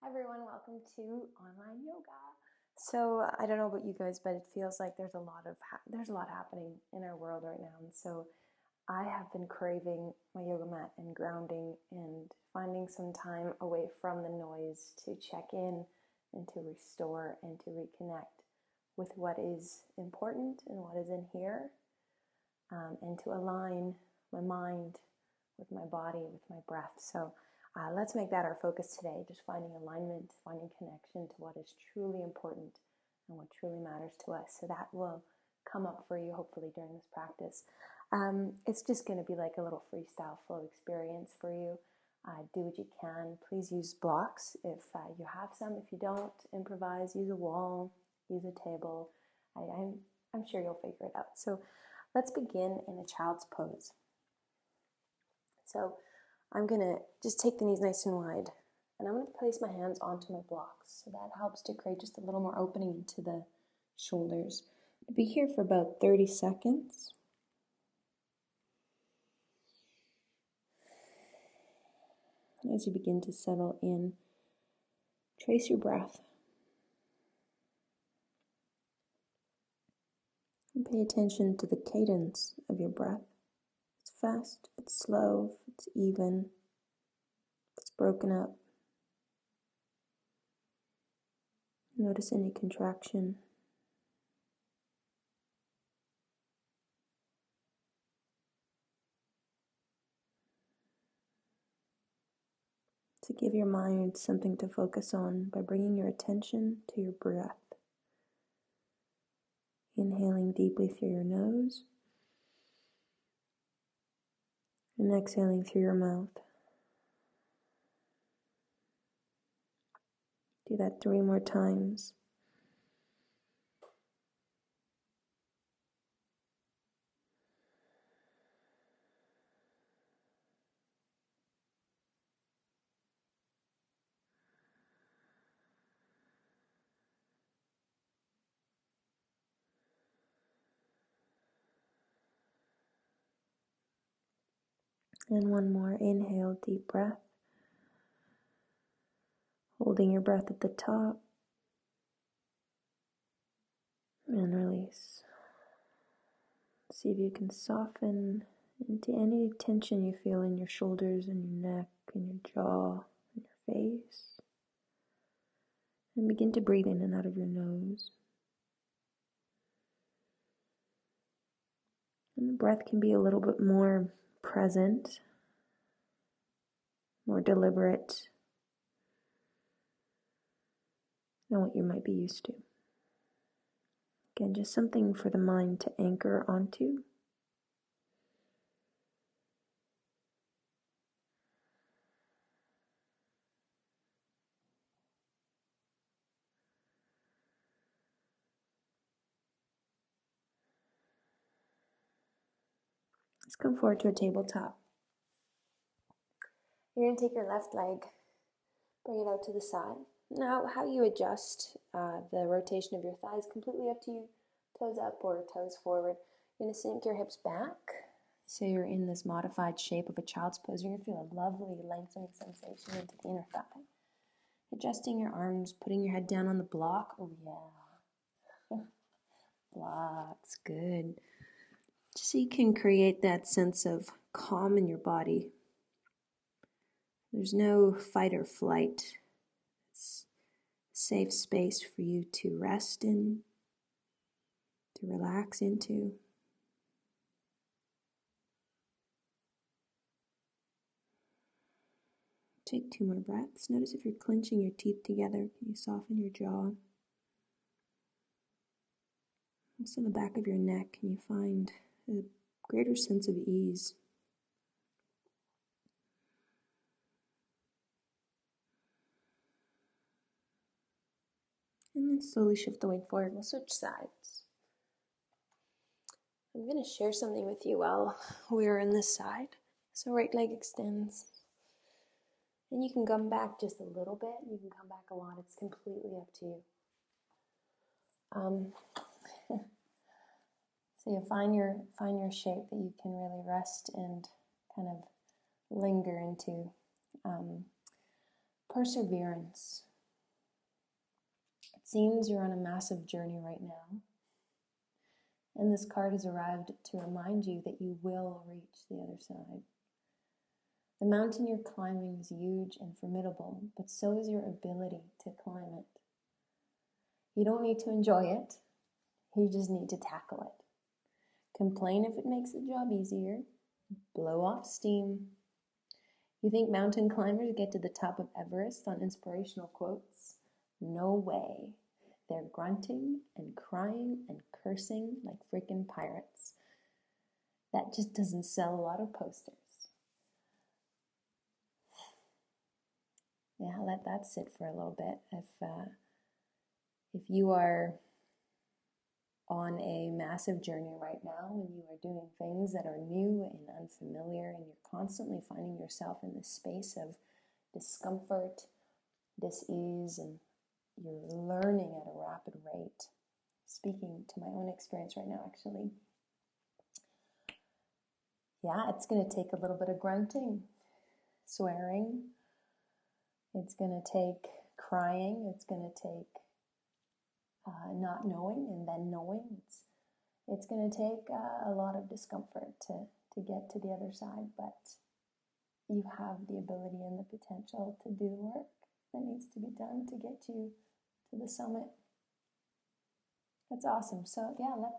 Hi everyone, welcome to online yoga. So I don't know about you guys, but it feels like there's a lot happening in our world right now, and so I have been craving my yoga mat and grounding and finding some time away from the noise to check in and to restore and to reconnect with what is important and what is in here, and to align my mind with my body, with my breath. So let's make that our focus today, just finding alignment, finding connection to what is truly important and what truly matters to us. So that will come up for you hopefully during this practice. It's just going to be like a little freestyle flow experience for you. Do what you can. Please use blocks if you have some. If you don't, improvise, use a wall, use a table. I'm sure you'll figure it out. So let's begin in a child's pose. So I'm going to just take the knees nice and wide, and I'm going to place my hands onto my blocks. So that helps to create just a little more opening into the shoulders. I'll be here for about 30 seconds. As you begin to settle in, trace your breath. And pay attention to the cadence of your breath. If it's fast, if it's slow, if it's even, if it's broken up. Notice any contraction. To give your mind something to focus on by bringing your attention to your breath. Inhaling deeply through your nose and exhaling through your mouth. Do that 3 more times. And 1 more. Inhale, deep breath. Holding your breath at the top. And release. See if you can soften into any tension you feel in your shoulders and your neck and your jaw and your face. And begin to breathe in and out of your nose. And the breath can be a little bit more present, more deliberate than what you might be used to. Again, just something for the mind to anchor onto. Let's come forward to a tabletop. You're going to take your left leg, bring it out to the side. Now, how you adjust the rotation of your thighs, completely up to you. Toes up or toes forward. You're going to sink your hips back. So you're in this modified shape of a child's pose. You're going to feel a lovely lengthening sensation into the inner thigh. Adjusting your arms, putting your head down on the block. Oh yeah. Blocks, good. Just so you can create that sense of calm in your body. There's no fight or flight. It's a safe space for you to rest in, to relax into. Take 2 more breaths. Notice if you're clenching your teeth together. Can you soften your jaw? Also the back of your neck, can you find a greater sense of ease? And then slowly shift the weight forward. We'll switch sides. I'm going to share something with you while we're in this side. So right leg extends. And you can come back just a little bit. You can come back a lot. It's completely up to you. So you find your shape that you can really rest and kind of linger into. Perseverance. It seems you're on a massive journey right now, and this card has arrived to remind you that you will reach the other side. The mountain you're climbing is huge and formidable, but so is your ability to climb it. You don't need to enjoy it, you just need to tackle it. Complain if it makes the job easier. Blow off steam. You think mountain climbers get to the top of Everest on inspirational quotes? No way. They're grunting and crying and cursing like freaking pirates. That just doesn't sell a lot of posters. Yeah, let that sit for a little bit. If you are on a massive journey right now and you are doing things that are new and unfamiliar and you're constantly finding yourself in this space of discomfort, dis-ease, and you're learning at a rapid rate. Speaking to my own experience right now, actually. Yeah, it's going to take a little bit of grunting, swearing. It's going to take crying. It's going to take not knowing and then knowing. It's going to take a lot of discomfort to get to the other side, but you have the ability and the potential to do the work that needs to be done to get you to the summit. That's awesome. So yeah, let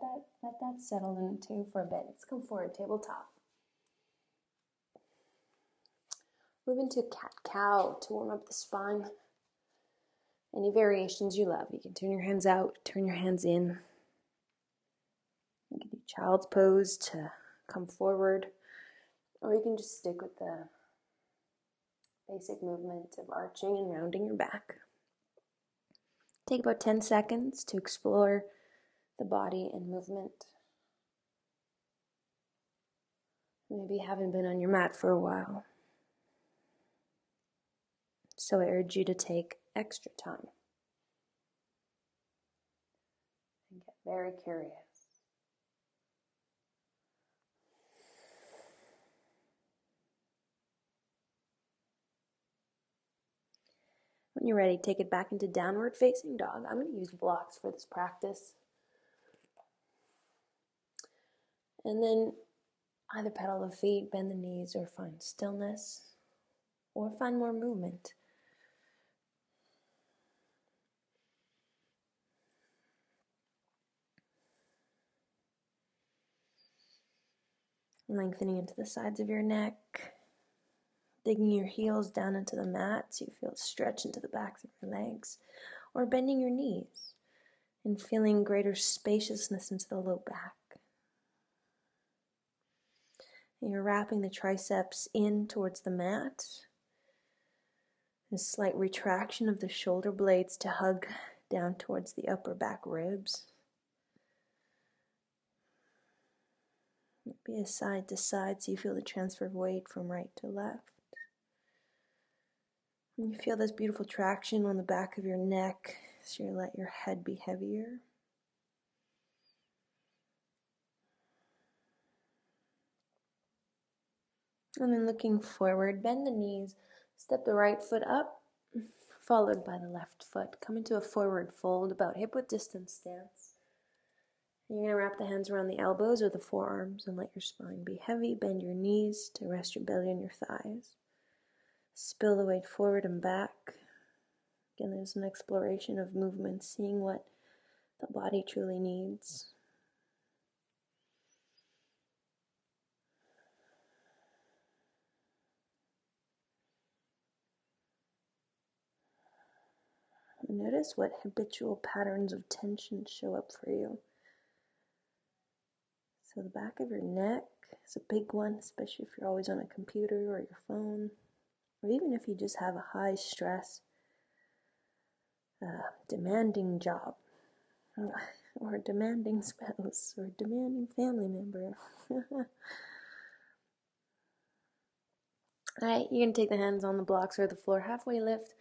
that settle in too for a bit. Let's come forward, tabletop. Move into cat-cow to warm up the spine. Any variations you love. You can turn your hands out, turn your hands in. You can do child's pose to come forward, or you can just stick with the basic movement of arching and rounding your back. Take about 10 seconds to explore the body and movement. Maybe you haven't been on your mat for a while. So I urge you to take extra time and get very curious. When you're ready, take it back into downward facing dog. I'm going to use blocks for this practice. And then either pedal the feet, bend the knees, or find stillness, or find more movement. Lengthening into the sides of your neck, digging your heels down into the mat so you feel it stretch into the backs of your legs, or bending your knees and feeling greater spaciousness into the low back. And you're wrapping the triceps in towards the mat, a slight retraction of the shoulder blades to hug down towards the upper back ribs. Be a side to side so you feel the transfer of weight from right to left. And you feel this beautiful traction on the back of your neck, so you let your head be heavier. And then looking forward, bend the knees, step the right foot up, followed by the left foot. Come into a forward fold, about hip-width distance stance. You're going to wrap the hands around the elbows or the forearms and let your spine be heavy. Bend your knees to rest your belly on your thighs. Spill the weight forward and back. Again, there's an exploration of movement, seeing what the body truly needs. Notice what habitual patterns of tension show up for you. So the back of your neck is a big one, especially if you're always on a computer or your phone, or even if you just have a high stress, demanding job, or a demanding spouse, or a demanding family member. Alright, you're going to take the hands on the blocks or the floor, halfway lift,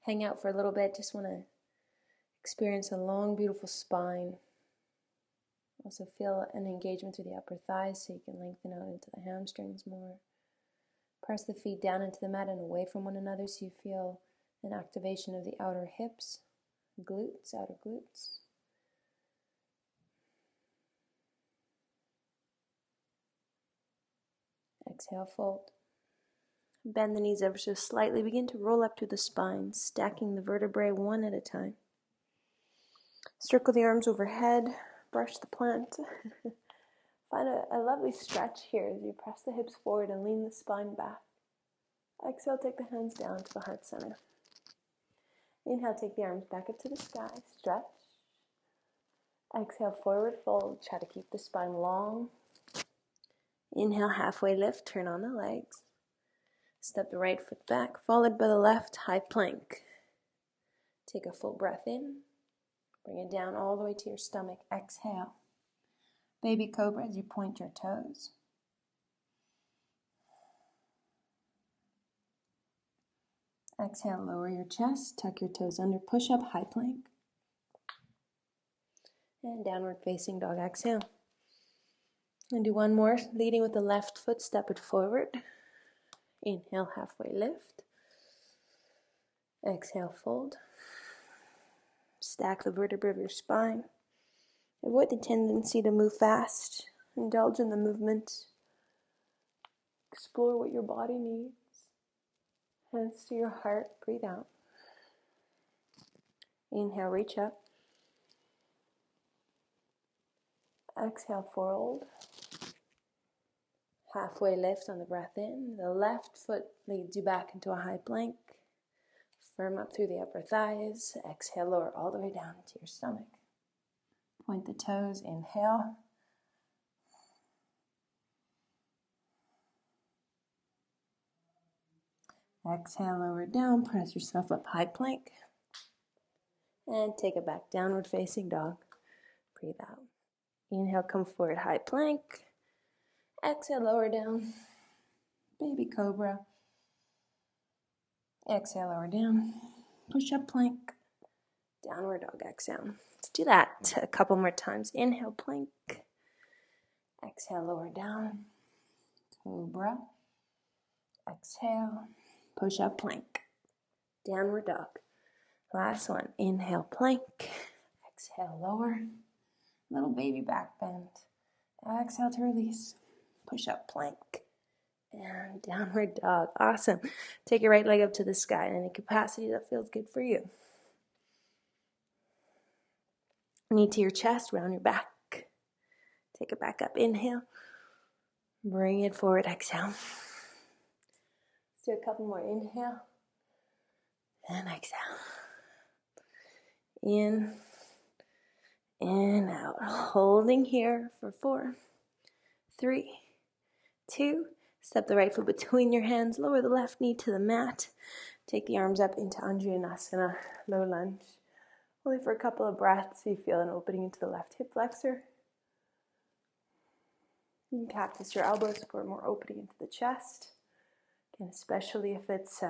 hang out for a little bit. Just want to experience a long, beautiful spine. Also feel an engagement through the upper thighs so you can lengthen out into the hamstrings more. Press the feet down into the mat and away from one another so you feel an activation of the outer hips, glutes, outer glutes. Exhale, fold. Bend the knees ever so slightly. Begin to roll up to the spine, stacking the vertebrae one at a time. Circle the arms overhead, brush the plant. Find a lovely stretch here as you press the hips forward and lean the spine back. Exhale, take the hands down to the heart center. Inhale, take the arms back up to the sky, stretch. Exhale, forward fold. Try to keep the spine long. Inhale, halfway lift, turn on the legs. Step the right foot back, followed by the left, high plank. Take a full breath in. Bring it down all the way to your stomach. Exhale. Baby cobra as you point your toes. Exhale, lower your chest, tuck your toes under, push up, high plank. And downward facing dog, exhale. And do one more, leading with the left foot, step it forward. Inhale, halfway lift. Exhale, fold. Stack the vertebrae of your spine. Avoid the tendency to move fast. Indulge in the movement. Explore what your body needs. Hands to your heart. Breathe out. Inhale, reach up. Exhale, fold. Halfway lift on the breath in. The left foot leads you back into a high plank. Firm up through the upper thighs. Exhale, lower all the way down to your stomach. Point the toes. Inhale. Exhale, lower down. Press yourself up, high plank. And take it back, downward facing dog. Breathe out. Inhale, come forward, high plank. Exhale, lower down. Baby cobra. Exhale, lower down. Push up plank. Downward dog, exhale. Let's do that a couple more times. Inhale, plank. Exhale, lower down. Cobra. Exhale. Push up plank. Downward dog. Last one. Inhale, plank. Exhale, lower. Little baby back bend. Exhale to release. Push up plank. And downward dog. Awesome. Take your right leg up to the sky in any capacity that feels good for you. Knee to your chest, round your back. Take it back up. Inhale. Bring it forward. Exhale. Let's do a couple more. Inhale. And exhale. In and out. Holding here for 4, 3, 2. Step the right foot between your hands. Lower the left knee to the mat. Take the arms up into Anjaneyasana, low lunge. Only for a couple of breaths. You feel an opening into the left hip flexor. You can cactus your elbows for more opening into the chest. Again, especially if it's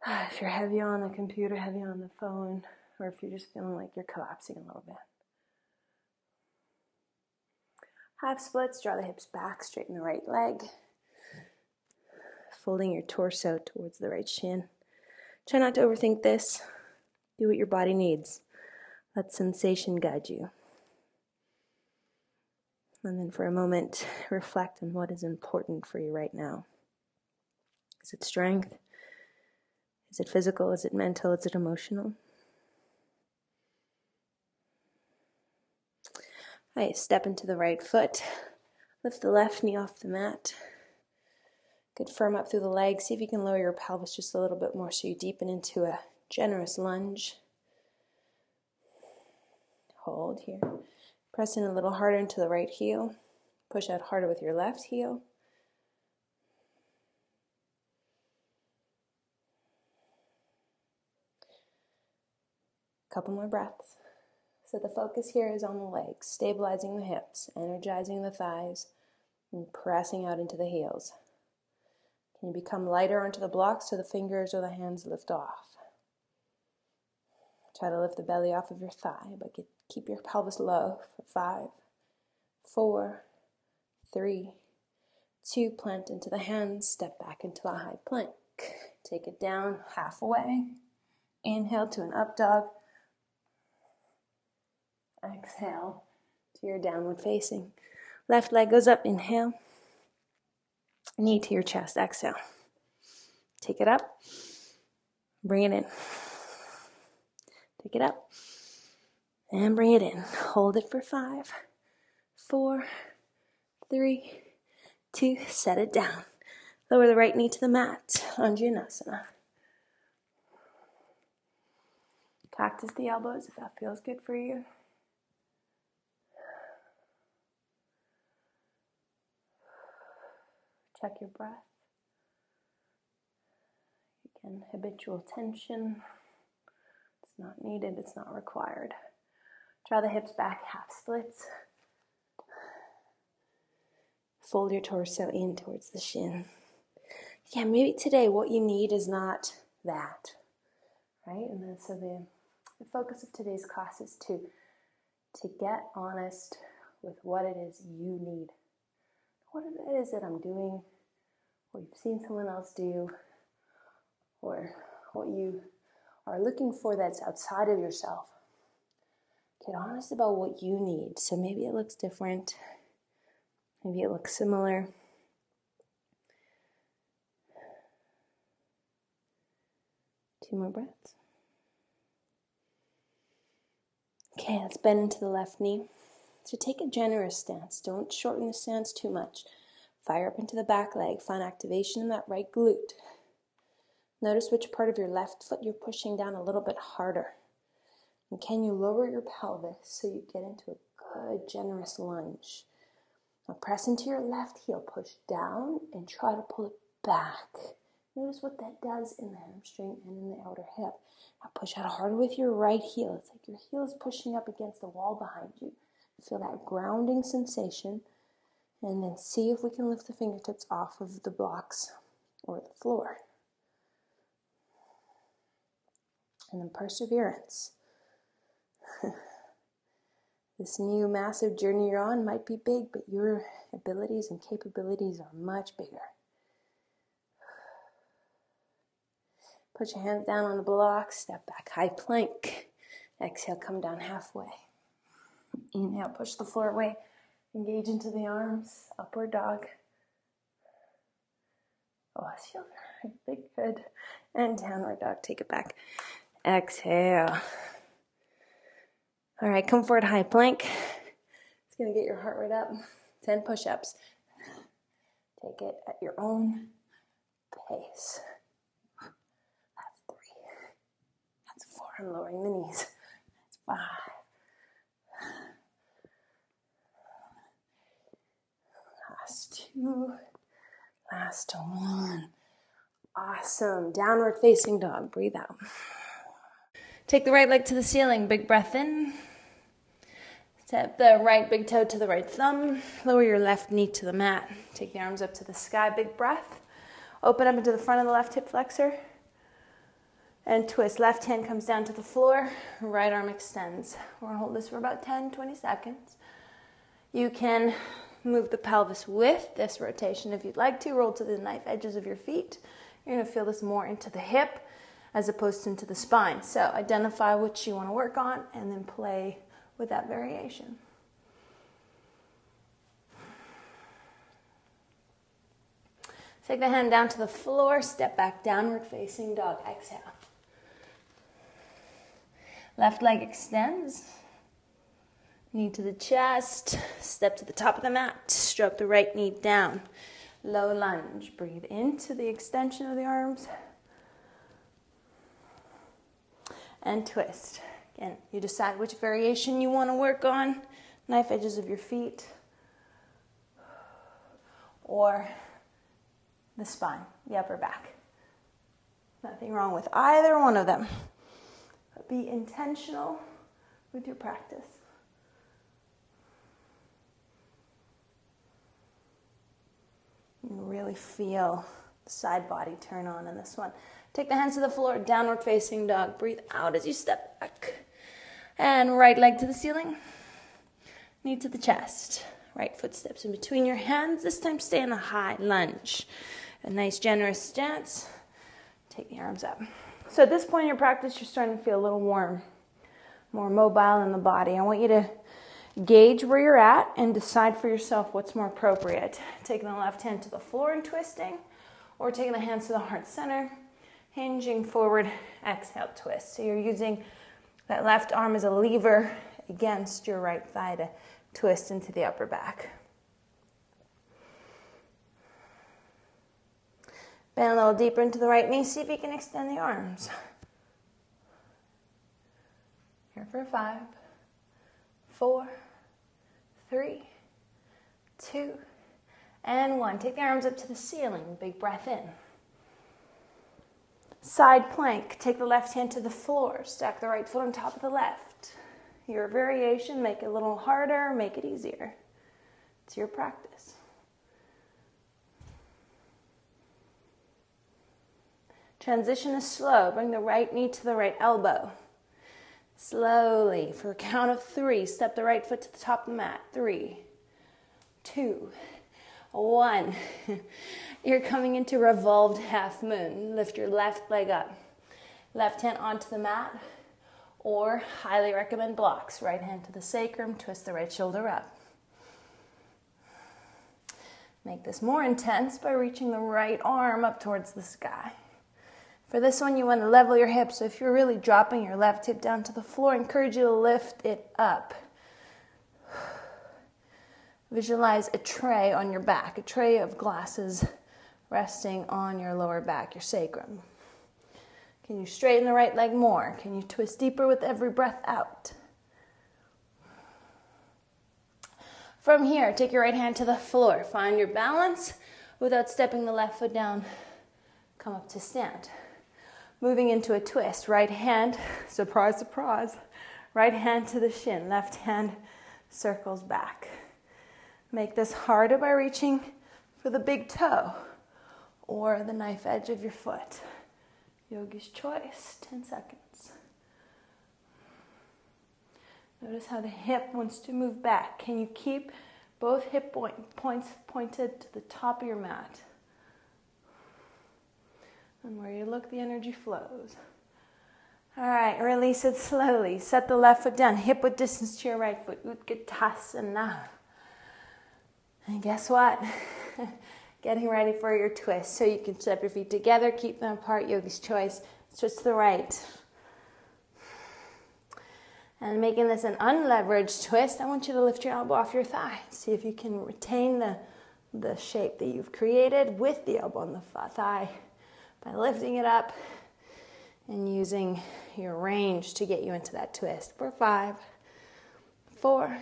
if you're heavy on the computer, heavy on the phone, or if you're just feeling like you're collapsing a little bit. Half splits, draw the hips back, straighten the right leg. Folding your torso towards the right shin. Try not to overthink this. Do what your body needs. Let sensation guide you. And then for a moment, reflect on what is important for you right now. Is it strength? Is it physical? Is it mental? Is it emotional? All right, step into the right foot. Lift the left knee off the mat. Good, firm up through the legs. See if you can lower your pelvis just a little bit more so you deepen into a generous lunge. Hold here. Press in a little harder into the right heel. Push out harder with your left heel. Couple more breaths. So the focus here is on the legs, stabilizing the hips, energizing the thighs, and pressing out into the heels. Can you become lighter onto the blocks so the fingers or the hands lift off? Try to lift the belly off of your thigh, but keep your pelvis low for 5, 4, 3, 2. Plant into the hands, step back into a high plank. Take it down halfway. Inhale to an up dog. Exhale to your downward facing. Left leg goes up, inhale. Knee to your chest, exhale. Take it up. Bring it in. Take it up. And bring it in. Hold it for 5, 4, 3, 2. Set it down. Lower the right knee to the mat. Anjaneyasana. Cactus the elbows if that feels good for you. Check your breath. Again, habitual tension. It's not needed, it's not required. Draw the hips back, half splits. Fold your torso in towards the shin. Yeah, maybe today what you need is not that, right? And then so the focus of today's class is to get honest with what it is you need. What it is that I'm doing, what you've seen someone else do, or what you are looking for that's outside of yourself. Get honest about what you need. So maybe it looks different. Maybe it looks similar. Two more breaths. Okay, let's bend into the left knee. So take a generous stance. Don't shorten the stance too much. Fire up into the back leg. Find activation in that right glute. Notice which part of your left foot you're pushing down a little bit harder. And can you lower your pelvis so you get into a good, generous lunge? Now press into your left heel. Push down and try to pull it back. Notice what that does in the hamstring and in the outer hip. Now push out harder with your right heel. It's like your heel is pushing up against the wall behind you. Feel that grounding sensation. And then see if we can lift the fingertips off of the blocks or the floor. And then perseverance. This new massive journey you're on might be big, but your abilities and capabilities are much bigger. Put your hands down on the blocks, step back, high plank. Exhale, come down halfway. Inhale, push the floor away. Engage into the arms, upward dog. Oh, I feel very big, good. And downward dog, take it back. Exhale. All right, come forward, high plank. It's going to get your heart rate up. 10 push-ups. Take it at your own pace. That's 3. That's 4. I'm lowering the knees. That's 5. Last 2. Last 1. Awesome. Downward facing dog. Breathe out. Take the right leg to the ceiling. Big breath in. Step the right big toe to the right thumb. Lower your left knee to the mat. Take the arms up to the sky. Big breath. Open up into the front of the left hip flexor. And twist. Left hand comes down to the floor. Right arm extends. We're going to hold this for about 10-20 seconds. You can move the pelvis with this rotation if you'd like to. Roll to the knife edges of your feet. You're going to feel this more into the hip as opposed to into the spine. So identify what you want to work on and then play with that variation. Take the hand down to the floor, step back, downward facing dog. Exhale. Left leg extends. Knee to the chest, step to the top of the mat, stroke the right knee down. Low lunge. Breathe into the extension of the arms. And twist. Again, you decide which variation you want to work on. Knife edges of your feet. Or the spine, the upper back. Nothing wrong with either one of them. But be intentional with your practice. You really feel the side body turn on in this one. Take the hands to the floor, downward facing dog. Breathe out as you step back. And right leg to the ceiling. Knee to the chest. Right foot steps in between your hands. This time stay in a high lunge. A nice generous stance. Take the arms up. So at this point in your practice, you're starting to feel a little warm, more mobile in the body. I want you to gauge where you're at and decide for yourself what's more appropriate. Taking the left hand to the floor and twisting, or taking the hands to the heart center, hinging forward, exhale, twist. So you're using that left arm as a lever against your right thigh to twist into the upper back. Bend a little deeper into the right knee. See if you can extend the arms. Here for 5, 4, 3, 2, and 1. Take the arms up to the ceiling. Big breath in. Side plank. Take the left hand to the floor. Stack the right foot on top of the left. Your variation, make it a little harder, make it easier. It's your practice. Transition is slow. Bring the right knee to the right elbow. Slowly, for a count of 3, step the right foot to the top of the mat. 3, 2, 1. You're coming into revolved half moon. Lift your left leg up. Left hand onto the mat, or highly recommend blocks. Right hand to the sacrum, twist the right shoulder up. Make this more intense by reaching the right arm up towards the sky. For this one, you want to level your hips. So if you're really dropping your left hip down to the floor, I encourage you to lift it up. Visualize a tray on your back, a tray of glasses resting on your lower back, your sacrum. Can you straighten the right leg more? Can you twist deeper with every breath out? From here, take your right hand to the floor. Find your balance without stepping the left foot down. Come up to stand. Moving into a twist. Right hand, surprise, surprise. Right hand to the shin. Left hand circles back. Make this harder by reaching for the big toe or the knife edge of your foot. Yogi's choice, 10 seconds. Notice how the hip wants to move back. Can you keep both hip points pointed to the top of your mat? And where you look, the energy flows. All right, release it slowly. Set the left foot down, hip width distance to your right foot. Utkatasana. And guess what? Getting ready for your twist. So you can step your feet together, keep them apart, Yogi's choice. Switch to the right. And making this an unleveraged twist, I want you to lift your elbow off your thigh. See if you can retain the shape that you've created with the elbow on the thigh by lifting it up and using your range to get you into that twist. For 5, 4,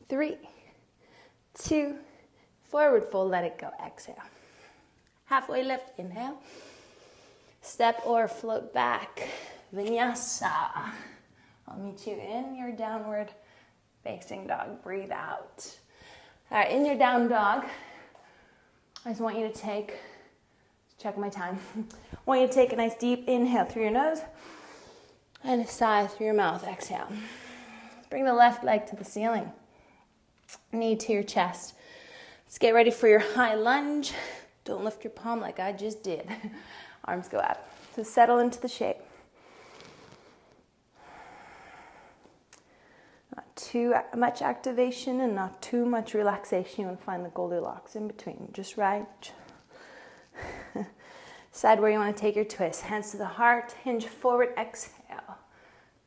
3, 2, forward fold, let it go, exhale. Halfway lift, inhale. Step or float back, vinyasa. I'll meet you in your downward facing dog. Breathe out. All right, in your down dog, I just want you to take, check my time. I want you to take a nice deep inhale through your nose and a sigh through your mouth, exhale. Bring the left leg to the ceiling, knee to your chest. Let's get ready for your high lunge. Don't lift your palm like I just did. Arms go up. So settle into the shape. Not too much activation and not too much relaxation. You want to find the Goldilocks in between, just right. Decide where you want to take your twist. Hands to the heart, hinge forward, exhale.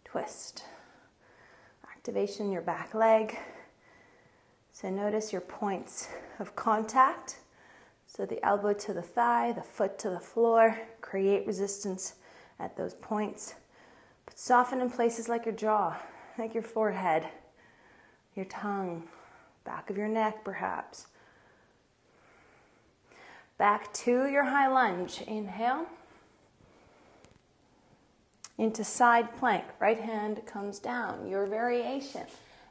Twist. Activation in your back leg. So notice your points of contact. So the elbow to the thigh, the foot to the floor. Create resistance at those points. But soften in places like your jaw, like your forehead, your tongue, back of your neck perhaps. Back to your high lunge. Inhale. Into side plank. Right hand comes down. Your variation.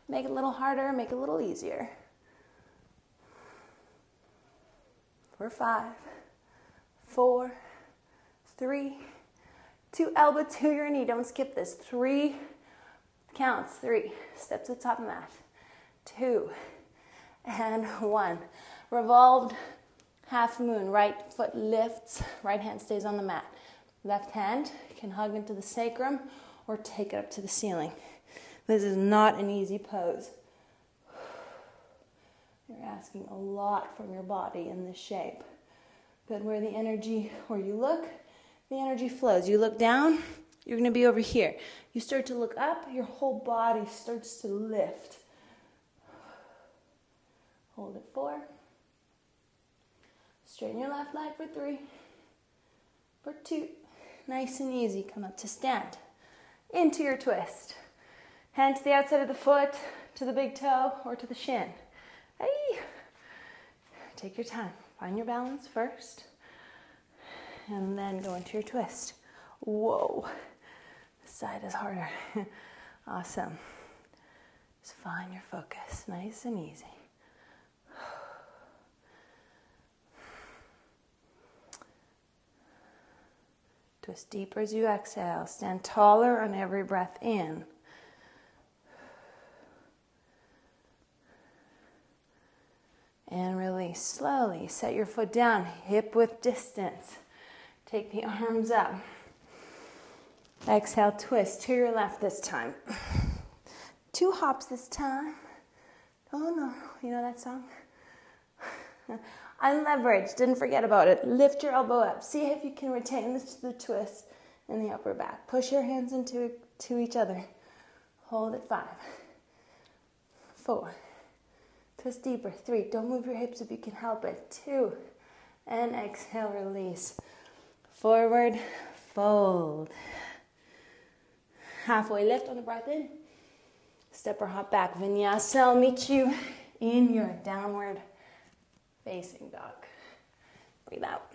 Make it a little harder, make it a little easier. For 5, 4, 3, 2, elbow to your knee. Don't skip this. 3 counts. 3. Step to the top of the mat. 2 and 1. Revolved half moon. Right foot lifts. Right hand stays on the mat. Left hand can hug into the sacrum or take it up to the ceiling. This is not an easy pose. You're asking a lot from your body in this shape. But where you look, the energy flows. You look down, you're going to be over here. You start to look up, your whole body starts to lift. Hold it 4. Straighten your left leg for 3. For 2. Nice and easy. Come up to stand. Into your twist. Hand to the outside of the foot, to the big toe, or to the shin. Hey. Take your time. Find your balance first. And then go into your twist. Whoa. This side is harder. Awesome. Just find your focus. Nice and easy. Twist deeper as you exhale. Stand taller on every breath in. And release slowly. Set your foot down, hip width distance. Take the arms up. Exhale, twist to your left this time. 2 hops this time. Oh no, you know that song? Unleveraged, didn't forget about it. Lift your elbow up. See if you can retain the twist in the upper back. Push your hands into each other. Hold it 5. 4. Twist deeper. 3. Don't move your hips if you can help it. 2. And exhale, release. Forward, fold. Halfway lift on the breath in. Step or hop back. Vinyasa. I'll meet you in your downward facing dog. Breathe out.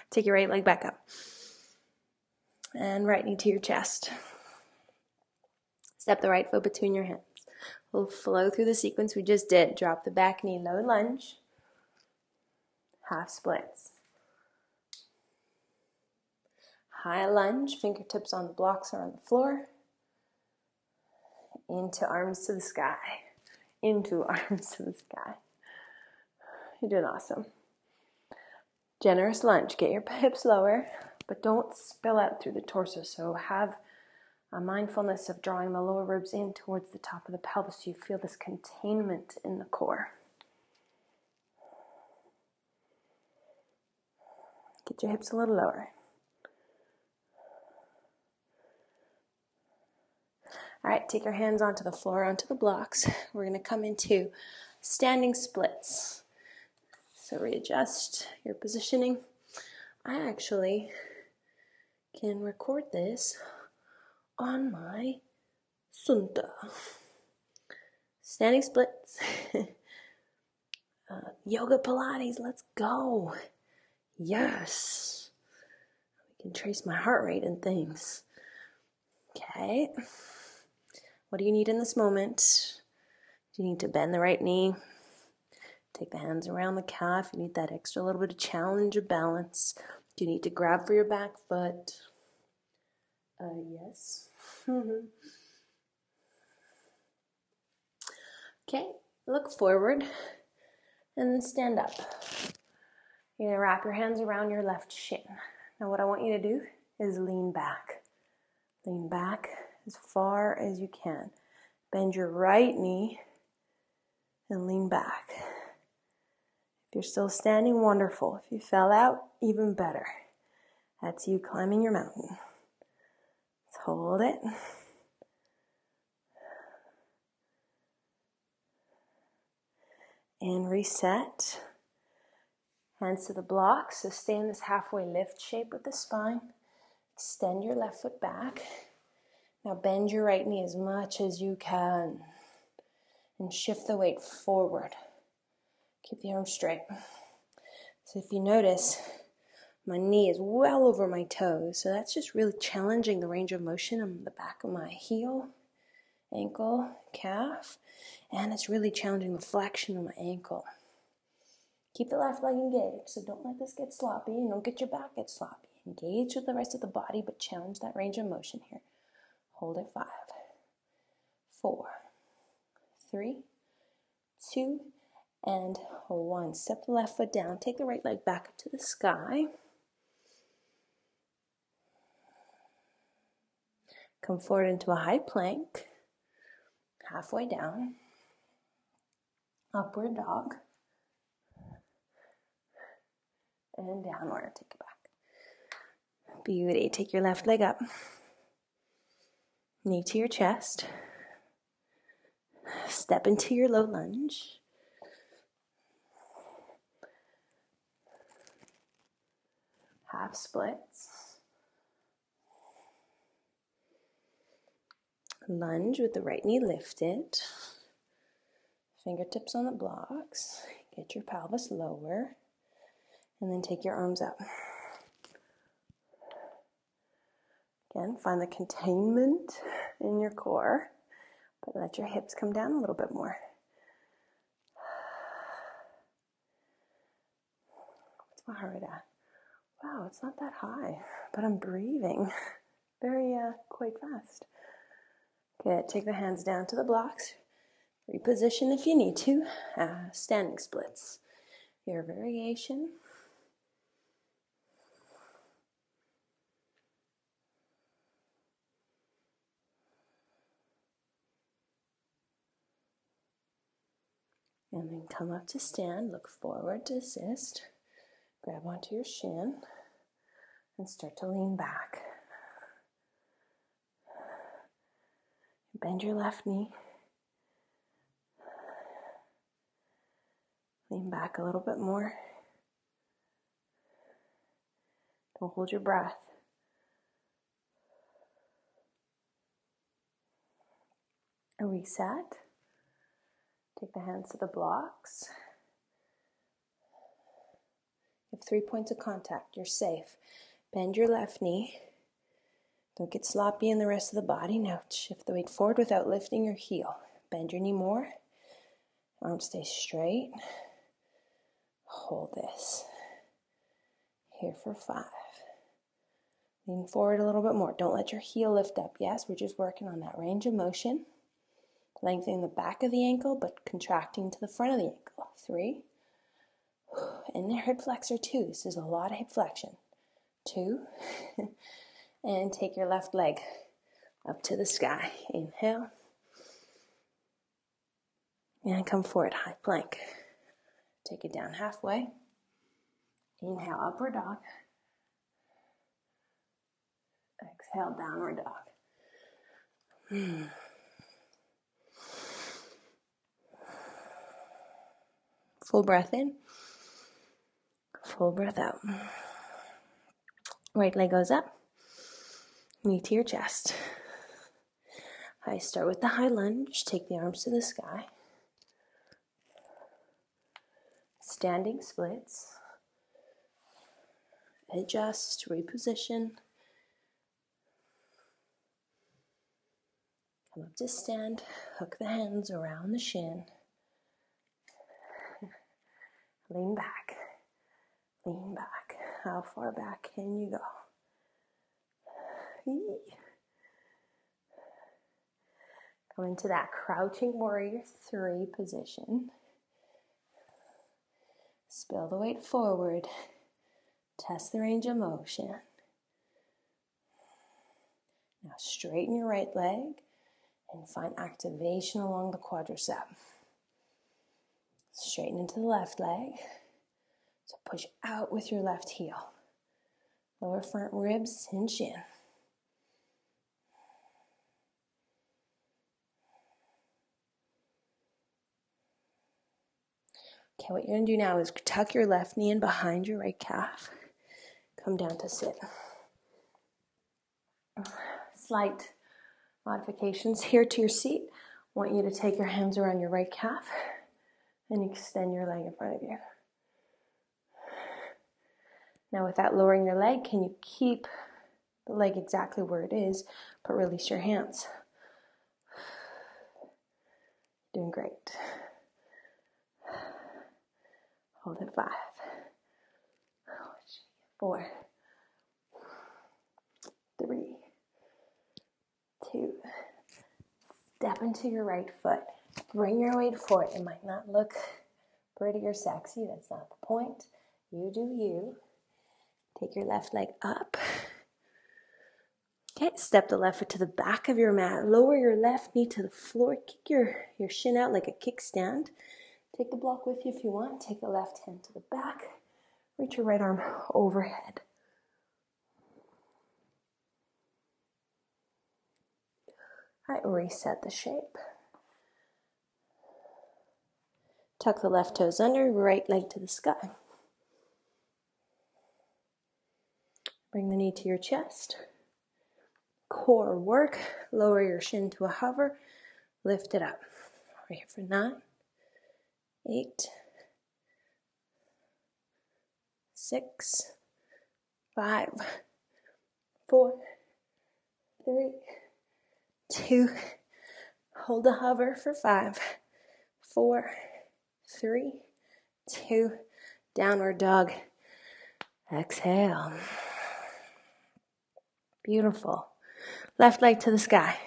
Take your right leg back up. And right knee to your chest. Step the right foot between your hands. We'll flow through the sequence we just did. Drop the back knee, low lunge. Half splits. High lunge, fingertips on the blocks or on the floor. Into arms to the sky. Into arms to the sky. You're doing awesome. Generous lunge. Get your hips lower, but don't spill out through the torso. So have a mindfulness of drawing the lower ribs in towards the top of the pelvis so you feel this containment in the core. Get your hips a little lower. All right, take your hands onto the floor, onto the blocks. We're going to come into standing splits. So readjust your positioning. I actually can record this on my sunta. Standing splits. Yoga Pilates, let's go. Yes. We can trace my heart rate and things. Okay. What do you need in this moment? Do you need to bend the right knee? Take the hands around the calf. You need that extra little bit of challenge or balance. Do you need to grab for your back foot? Yes. Okay, look forward and then stand up. You're going to wrap your hands around your left shin. Now what I want you to do is lean back. Lean back as far as you can. Bend your right knee and lean back. If you're still standing, wonderful. If you fell out, even better. That's you climbing your mountain. Let's hold it. And reset. Hands to the blocks. So stay in this halfway lift shape with the spine. Extend your left foot back. Now bend your right knee as much as you can. And shift the weight forward. Keep the arms straight. So if you notice, my knee is well over my toes. So that's just really challenging the range of motion on the back of my heel, ankle, calf. And it's really challenging the flexion of my ankle. Keep the left leg engaged. So don't let this get sloppy. And don't get your back get sloppy. Engage with the rest of the body, but challenge that range of motion here. Hold it 5, 4, 3, 2, And 1. Step the left foot down. Take the right leg back up to the sky. Come forward into a high plank. Halfway down. Upward dog. And downward. Take it back. Beauty. Take your left leg up. Knee to your chest. Step into your low lunge. Half splits. Lunge with the right knee lifted. Fingertips on the blocks. Get your pelvis lower. And then take your arms up. Again, find the containment in your core, but let your hips come down a little bit more. What's my heart at? Wow, it's not that high, but I'm breathing very quite fast. Good. Take the hands down to the blocks. Reposition if you need to. Standing splits. Your variation. And then come up to stand. Look forward to assist. Grab onto your shin and start to lean back. Bend your left knee. Lean back a little bit more. Don't hold your breath. A reset. Take the hands to the blocks. You have 3 points of contact. You're safe. Bend your left knee. Don't get sloppy in the rest of the body. Now shift the weight forward without lifting your heel. Bend your knee more. Arms stay straight. Hold this. Here for 5. Lean forward a little bit more. Don't let your heel lift up. Yes, we're just working on that range of motion. Lengthening the back of the ankle, but contracting to the front of the ankle. 3. And your hip flexor 2. This is a lot of hip flexion. 2. And take your left leg up to the sky. Inhale. And come forward, high plank. Take it down halfway. Inhale, upward dog. Exhale, downward dog. Full breath in. Full breath out. Right leg goes up. Knee to your chest. I start with the high lunge. Take the arms to the sky. Standing splits. Adjust, reposition. Come up to stand. Hook the hands around the shin. Lean back. Lean back. How far back can you go? Come into that crouching warrior 3 position. Spill the weight forward. Test the range of motion. Now straighten your right leg and find activation along the quadricep. Straighten into the left leg. So push out with your left heel. Lower front ribs and shin. Okay, what you're going to do now is tuck your left knee in behind your right calf. Come down to sit. Slight modifications here to your seat. I want you to take your hands around your right calf and extend your leg in front of you. Now without lowering your leg, can you keep the leg exactly where it is, but release your hands? Doing great. Hold it. 5, 4, 3, 2. Step into your right foot. Bring your weight forward. It might not look pretty or sexy. That's not the point. You do you. Take your left leg up. Okay, step the left foot to the back of your mat. Lower your left knee to the floor. Kick your shin out like a kickstand. Take the block with you if you want. Take the left hand to the back. Reach your right arm overhead. All right, reset the shape. Tuck the left toes under, right leg to the sky. Bring the knee to your chest. Core work. Lower your shin to a hover. Lift it up. We're here for 9, 8, 6, 5, 4, 3, 2. Hold the hover for 5, 4, 3, 2. Downward dog. Exhale. Beautiful. Left leg to the sky.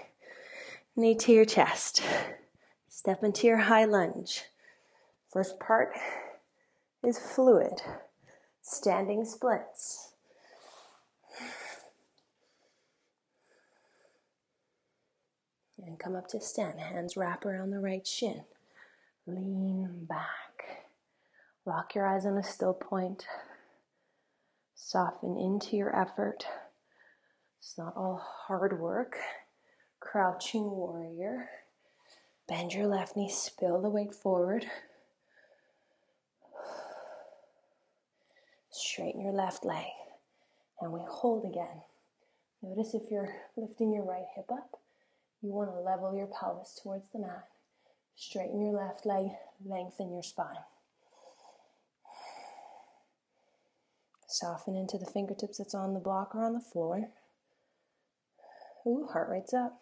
Knee to your chest. Step into your high lunge. First part is fluid. Standing splits. And come up to stand. Hands wrap around the right shin. Lean back. Lock your eyes on a still point. Soften into your effort. It's not all hard work. Crouching warrior. Bend your left knee, spill the weight forward. Straighten your left leg. And we hold again. Notice if you're lifting your right hip up, you want to level your pelvis towards the mat. Straighten your left leg, lengthen your spine. Soften into the fingertips that's on the block or on the floor. Ooh, heart rate's up.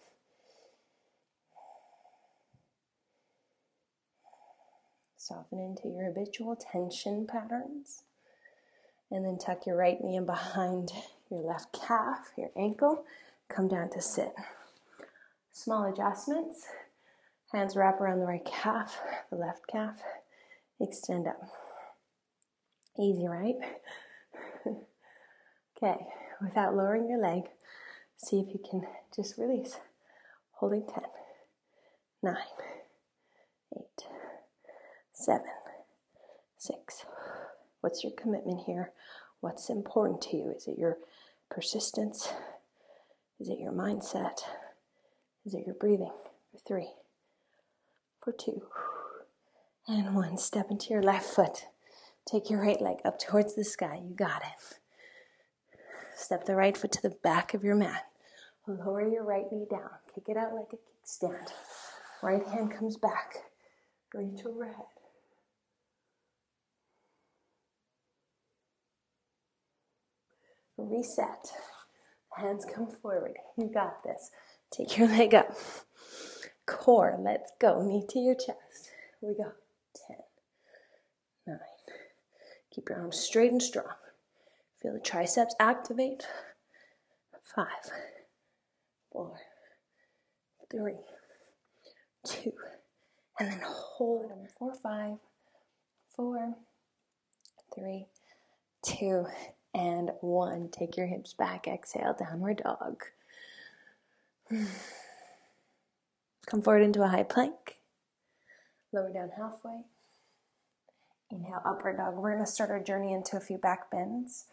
Soften into your habitual tension patterns. And then tuck your right knee in behind your left calf, your ankle. Come down to sit. Small adjustments. Hands wrap around the right calf, the left calf. Extend up. Easy, right? Okay, without lowering your leg, see if you can just release. Holding 10, 9, 8, 7, 6. What's your commitment here? What's important to you? Is it your persistence? Is it your mindset? Is it your breathing? For 3, for 2, and 1. Step into your left foot. Take your right leg up towards the sky. You got it. Step the right foot to the back of your mat. Lower your right knee down. Kick it out like a kickstand. Right hand comes back. Reach overhead. Reset. Hands come forward. You got this. Take your leg up. Core, let's go. Knee to your chest. Here we go. 10, 9. Keep your arms straight and strong. Feel the triceps activate. 5, 4, 3, 2. And then hold them. 4, 5, 4, 3, 2, and 1. Take your hips back. Exhale, downward dog. Come forward into a high plank. Lower down halfway. Inhale, upward dog. We're going to start our journey into a few back bends.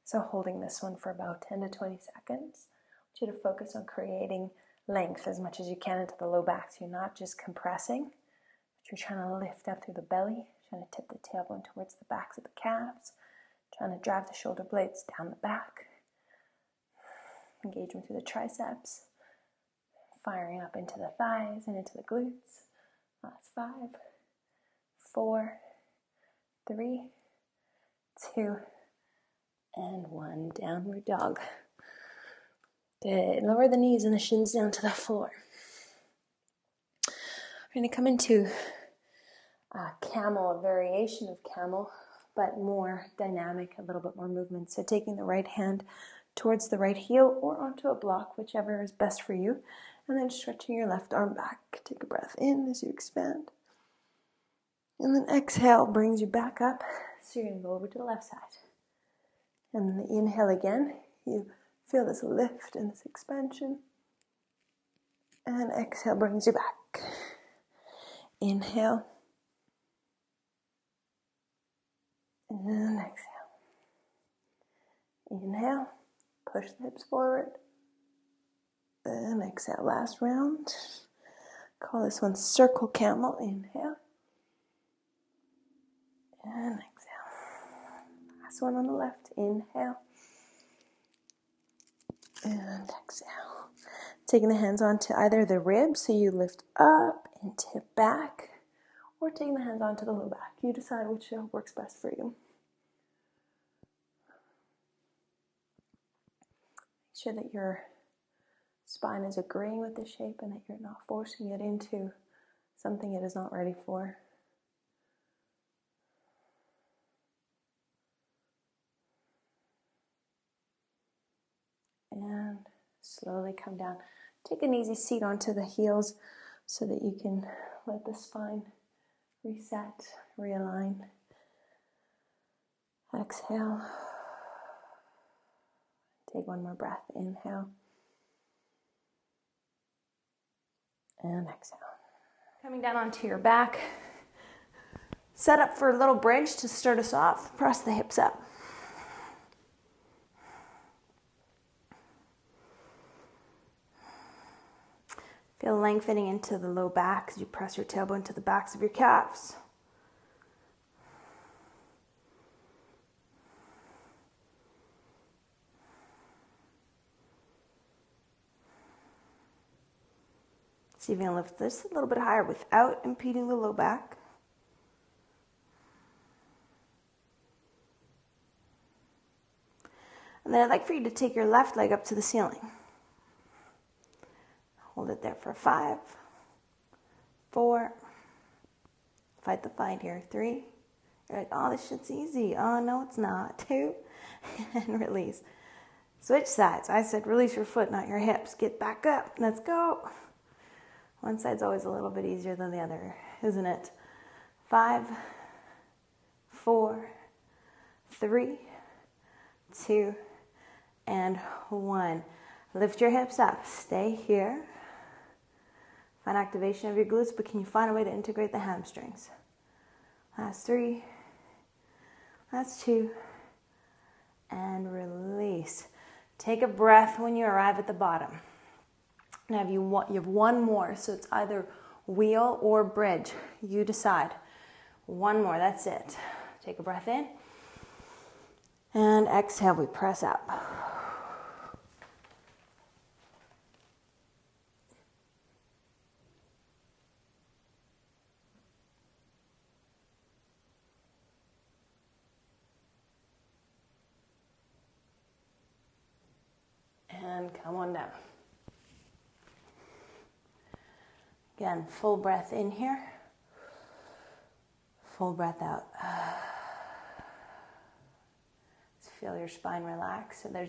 So holding this one for about 10 to 20 seconds. I want you to focus on creating length as much as you can into the low back. So you're not just compressing, but you're trying to lift up through the belly, trying to tip the tailbone towards the backs of the calves, trying to drive the shoulder blades down the back. Engagement through the triceps, firing up into the thighs and into the glutes. Last 5, 4, 3, 2, and 1. Downward dog. Good. Lower the knees and the shins down to the floor. We're going to come into camel, a variation of camel, but more dynamic, a little bit more movement. So taking the right hand towards the right heel or onto a block, whichever is best for you, and then stretching your left arm back. Take a breath in as you expand. And then exhale brings you back up. So you're going to go over to the left side. And then inhale again. You feel this lift and this expansion. And exhale brings you back. Inhale. And exhale. Inhale. Push the hips forward. And exhale. Last round. Call this one circle camel. Inhale. And exhale. Last one on the left. Inhale. And exhale. Taking the hands onto either the ribs, so you lift up and tip back, or taking the hands onto the low back. You decide which works best for you. Make sure that your spine is agreeing with the shape and that you're not forcing it into something it is not ready for. And slowly come down. Take an easy seat onto the heels so that you can let the spine reset, realign. Exhale. Take one more breath. Inhale. And exhale. Coming down onto your back. Set up for a little bridge to start us off. Press the hips up. Feel lengthening into the low back as you press your tailbone into the backs of your calves. See if you can lift this a little bit higher without impeding the low back. And then I'd like for you to take your left leg up to the ceiling. Hold it there for 5, 4, fight the fight here, 3, you're like, oh, this shit's easy, oh, no, it's not, 2, and release. Switch sides. I said release your foot, not your hips. Get back up, let's go. One side's always a little bit easier than the other, isn't it? 5, 4, 3, 2, and 1. Lift your hips up, stay here. Find activation of your glutes, but can you find a way to integrate the hamstrings? Last 3, last 2, and release. Take a breath when you arrive at the bottom. Now you have one more, so it's either wheel or bridge. You decide. One more, that's it. Take a breath in. And exhale, we press up. And come on down. Again, full breath in here. Full breath out. Just feel your spine relax. So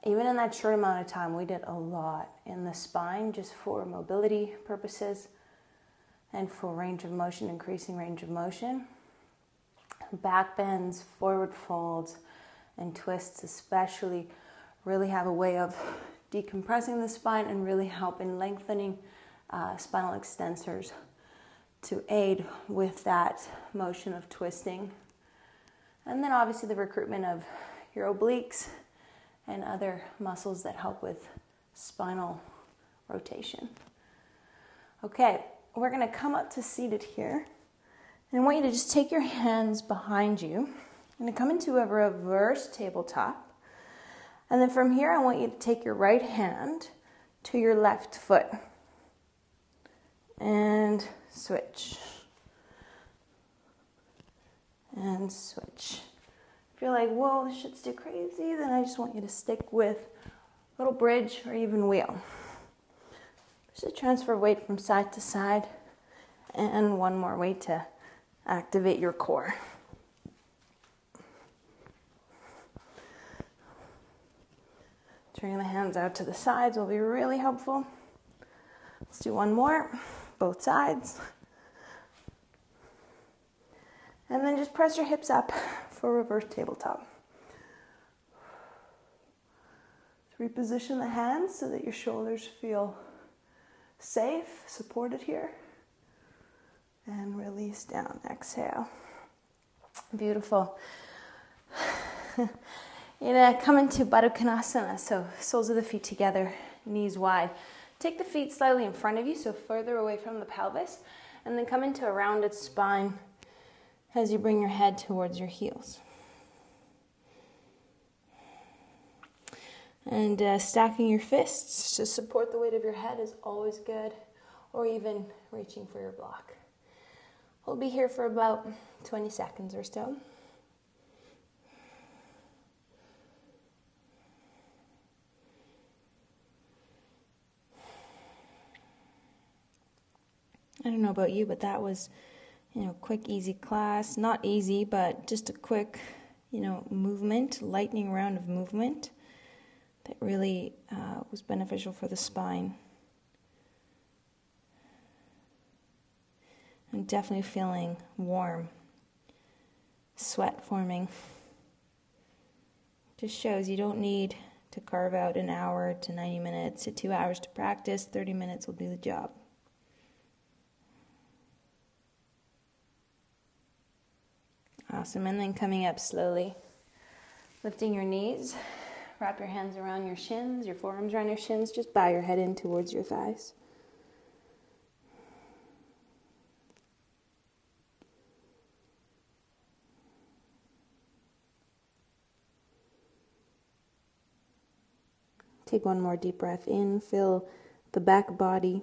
even in that short amount of time, we did a lot in the spine just for mobility purposes and for range of motion, increasing range of motion. Back bends, forward folds, and twists especially really have a way of decompressing the spine and really help in lengthening spinal extensors to aid with that motion of twisting. And then obviously the recruitment of your obliques and other muscles that help with spinal rotation. Okay, we're going to come up to seated here. And I want you to just take your hands behind you. I'm going to come into a reverse tabletop. And then from here, I want you to take your right hand to your left foot. And switch. And switch. If you're like, whoa, this shit's too crazy, then I just want you to stick with a little bridge or even wheel. Just to transfer weight from side to side. And one more way to activate your core. Turning the hands out to the sides will be really helpful. Let's do one more, both sides. And then just press your hips up for reverse tabletop. Reposition the hands so that your shoulders feel safe, supported here. And release down, exhale. Beautiful. You're gonna come into Baddha Konasana, so soles of the feet together, knees wide. Take the feet slightly in front of you, so further away from the pelvis, and then come into a rounded spine as you bring your head towards your heels. And stacking your fists to support the weight of your head is always good, or even reaching for your block. We'll be here for about 20 seconds or so. I don't know about you, but that was, quick, easy class. Not easy, but just a quick, movement, lightning round of movement that really was beneficial for the spine. I'm definitely feeling warm, sweat forming. Just shows you don't need to carve out an hour to 90 minutes to 2 hours to practice. 30 minutes will do the job. Awesome. And then coming up slowly, lifting your knees, wrap your hands around your shins, your forearms around your shins, just bow your head in towards your thighs. Take one more deep breath in, fill the back body,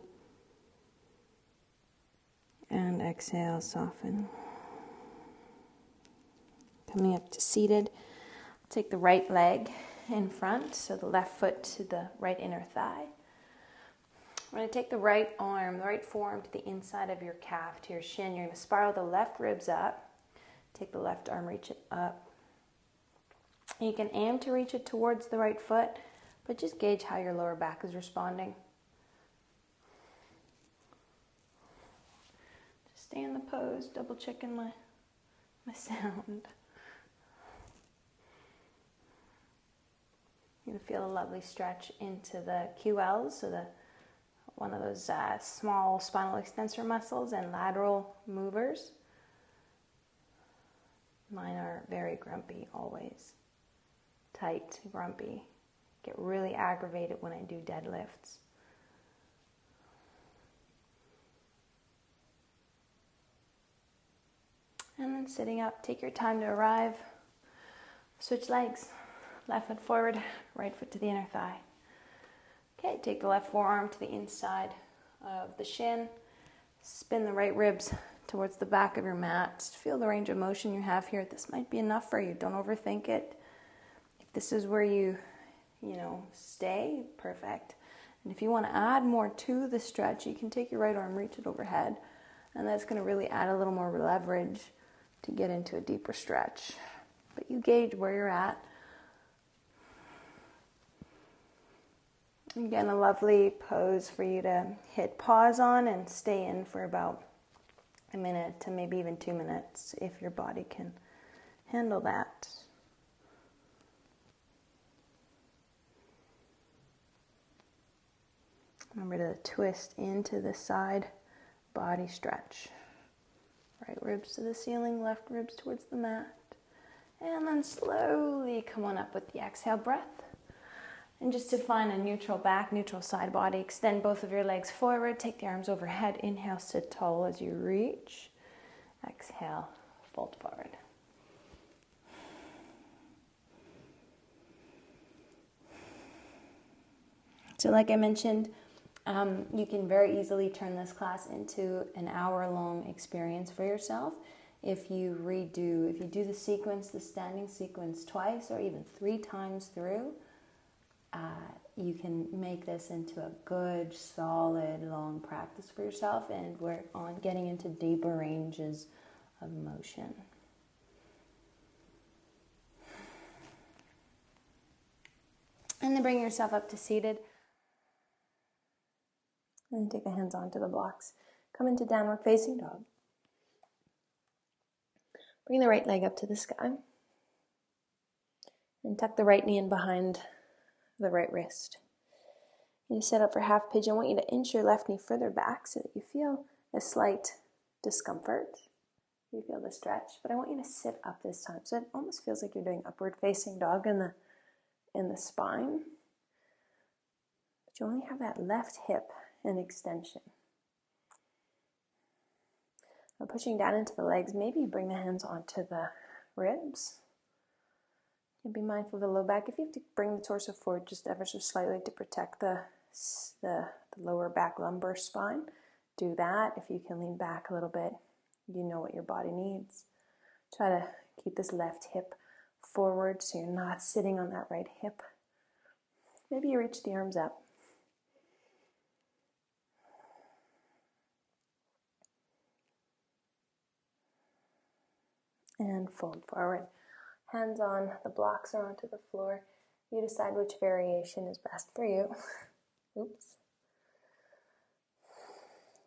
and exhale, soften. Coming up to seated, take the right leg in front, so the left foot to the right inner thigh. We're going to take the right arm, the right forearm to the inside of your calf, to your shin. You're going to spiral the left ribs up. Take the left arm, reach it up. And you can aim to reach it towards the right foot, but just gauge how your lower back is responding. Just stay in the pose, double checking my sound. You're going to feel a lovely stretch into the QLs, so one of those small spinal extensor muscles and lateral movers. Mine are very grumpy always. Tight, grumpy. Get really aggravated when I do deadlifts. And then sitting up, take your time to arrive. Switch legs. Left foot forward, right foot to the inner thigh. Okay, take the left forearm to the inside of the shin. Spin the right ribs towards the back of your mat. Just feel the range of motion you have here. This might be enough for you. Don't overthink it. If this is where you stay, perfect. And if you want to add more to the stretch, you can take your right arm, reach it overhead. And that's going to really add a little more leverage to get into a deeper stretch. But you gauge where you're at. Again, a lovely pose for you to hit pause on and stay in for about a minute to maybe even 2 minutes if your body can handle that. Remember to twist into the side body stretch. Right ribs to the ceiling, left ribs towards the mat. And then slowly come on up with the exhale breath. And just to find a neutral back, neutral side body, extend both of your legs forward, take the arms overhead, inhale, sit tall as you reach. Exhale, fold forward. So like I mentioned, you can very easily turn this class into an hour-long experience for yourself. If you do the sequence, the standing sequence twice or even 3 times through, you can make this into a good, solid, long practice for yourself and work on getting into deeper ranges of motion. And then bring yourself up to seated. And take the hands onto the blocks. Come into downward facing dog. Bring the right leg up to the sky. And tuck the right knee in behind the right wrist. You set up for half pigeon. I want you to inch your left knee further back so that you feel a slight discomfort. You feel the stretch, but I want you to sit up this time. So it almost feels like you're doing upward facing dog in the spine. But you only have that left hip in extension. Now pushing down into the legs, maybe bring the hands onto the ribs. And be mindful of the low back. If you have to bring the torso forward just ever so slightly to protect the lower back lumbar spine, do that. If you can lean back a little bit, you know what your body needs. Try to keep this left hip forward so you're not sitting on that right hip. Maybe you reach the arms up. And fold forward. Hands on the blocks or onto the floor. You decide which variation is best for you. Oops.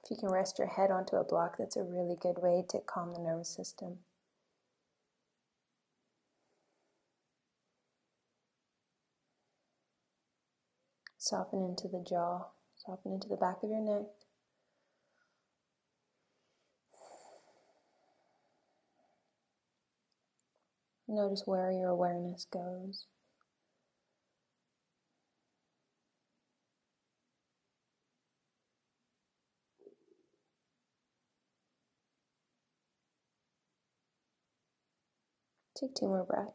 If you can rest your head onto a block, that's a really good way to calm the nervous system. Soften into the jaw, soften into the back of your neck. Notice where your awareness goes. Take 2 more breaths.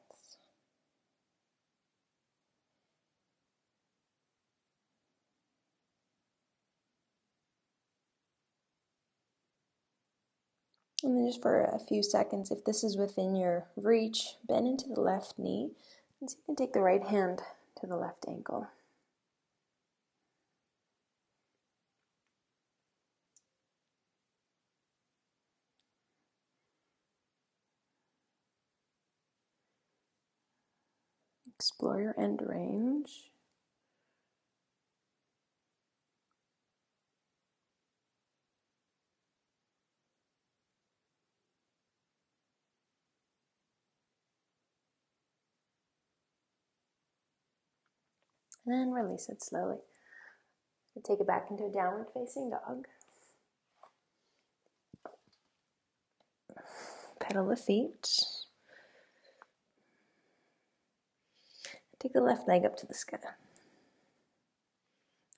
And then just for a few seconds, if this is within your reach, bend into the left knee. And so you can take the right hand to the left ankle. Explore your end range. And then release it slowly. And take it back into a downward facing dog. Pedal the feet. Take the left leg up to the sky.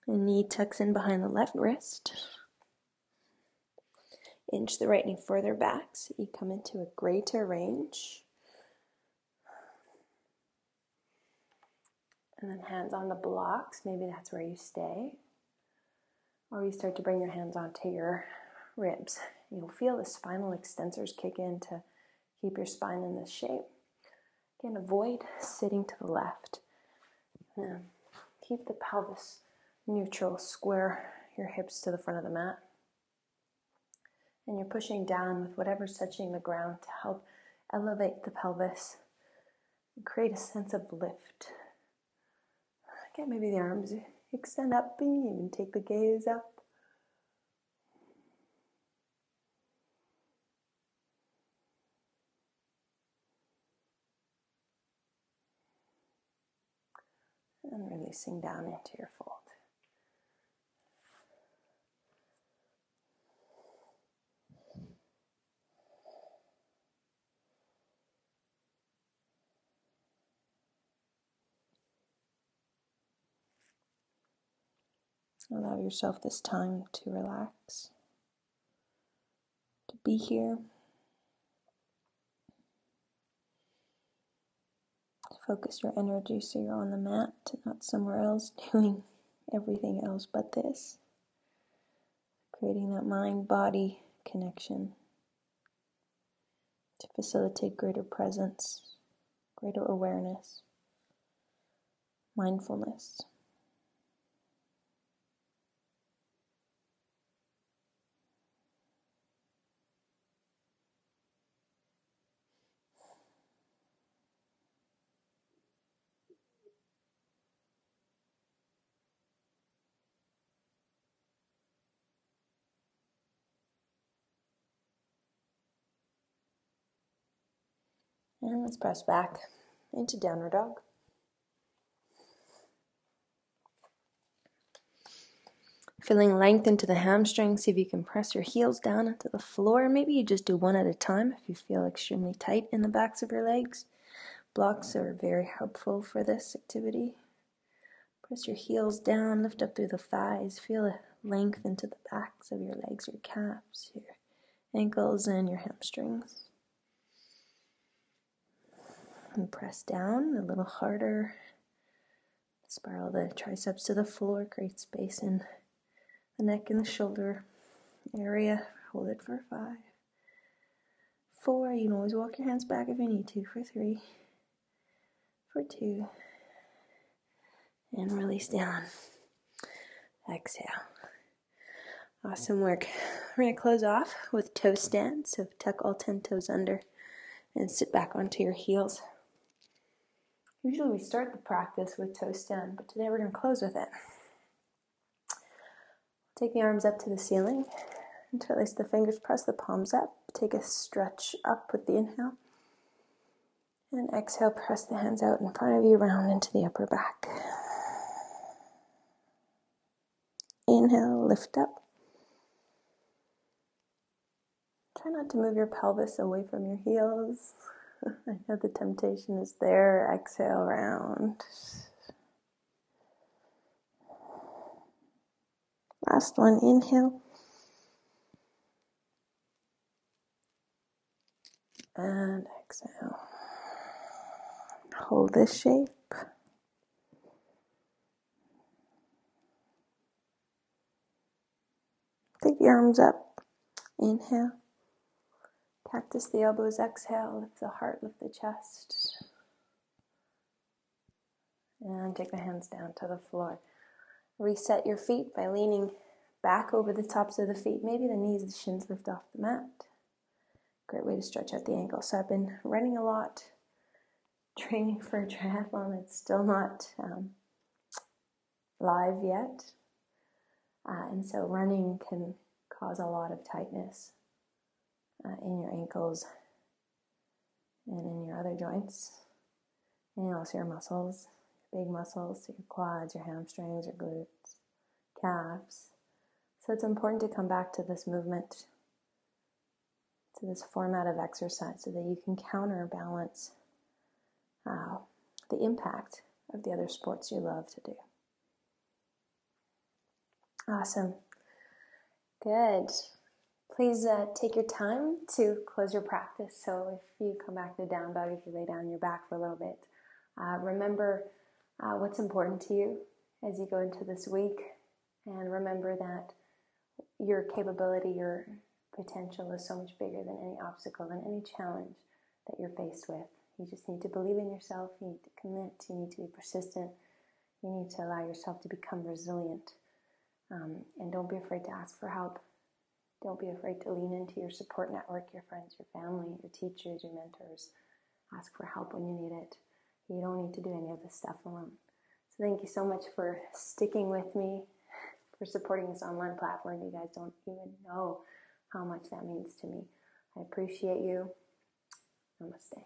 The knee tucks in behind the left wrist. Inch the right knee further back so you come into a greater range. And then hands on the blocks, maybe that's where you stay. Or you start to bring your hands onto your ribs. You'll feel the spinal extensors kick in to keep your spine in this shape. Again, avoid sitting to the left. Now, keep the pelvis neutral, square your hips to the front of the mat. And you're pushing down with whatever's touching the ground to help elevate the pelvis and create a sense of lift. Again, maybe the arms extend up and you even take the gaze up. And releasing down into your fold. Allow yourself this time to relax, to be here, to focus your energy so you're on the mat, not somewhere else doing everything else but this. Creating that mind-body connection to facilitate greater presence, greater awareness, mindfulness. And let's press back into downward dog. Feeling length into the hamstrings, see if you can press your heels down into the floor. Maybe you just do one at a time if you feel extremely tight in the backs of your legs. Blocks are very helpful for this activity. Press your heels down, lift up through the thighs. Feel a length into the backs of your legs, your calves, your ankles, and your hamstrings. And press down a little harder. Spiral the triceps to the floor, create space in the neck and the shoulder area. Hold it for 5, 4. You can always walk your hands back if you need to. For 3, for 2, and release down. Exhale. Awesome work. We're going to close off with toe stand. So tuck all 10 toes under and sit back onto your heels. Usually we start the practice with toe stand, but today we're going to close with it. Take the arms up to the ceiling. Interlace the fingers, press the palms up. Take a stretch up with the inhale. And exhale, press the hands out in front of you, round into the upper back. Inhale, lift up. Try not to move your pelvis away from your heels. I know the temptation is there. Exhale, round. Last one, inhale. And exhale. Hold this shape. Take the arms up. Inhale. Cactus the elbows. Exhale. Lift the heart, lift the chest. And take the hands down to the floor. Reset your feet by leaning back over the tops of the feet. Maybe the knees, the shins lift off the mat. Great way to stretch out the ankles. So I've been running a lot, training for a triathlon. It's still not live yet. And so running can cause a lot of tightness in your ankles and in your other joints, and also your muscles, big muscles, your quads, your hamstrings, your glutes, calves. So it's important to come back to this movement, to this format of exercise, so that you can counterbalance the impact of the other sports you love to do. Awesome. Good. Please take your time to close your practice. So if you come back to down dog, if you lay down on your back for a little bit, remember what's important to you as you go into this week. And remember that your capability, your potential is so much bigger than any obstacle and any challenge that you're faced with. You just need to believe in yourself. You need to commit. You need to be persistent. You need to allow yourself to become resilient. And don't be afraid to ask for help. Don't be afraid to lean into your support network, your friends, your family, your teachers, your mentors. Ask for help when you need it. You don't need to do any of this stuff alone. So thank you so much for sticking with me, for supporting this online platform. You guys don't even know how much that means to me. I appreciate you. Namaste.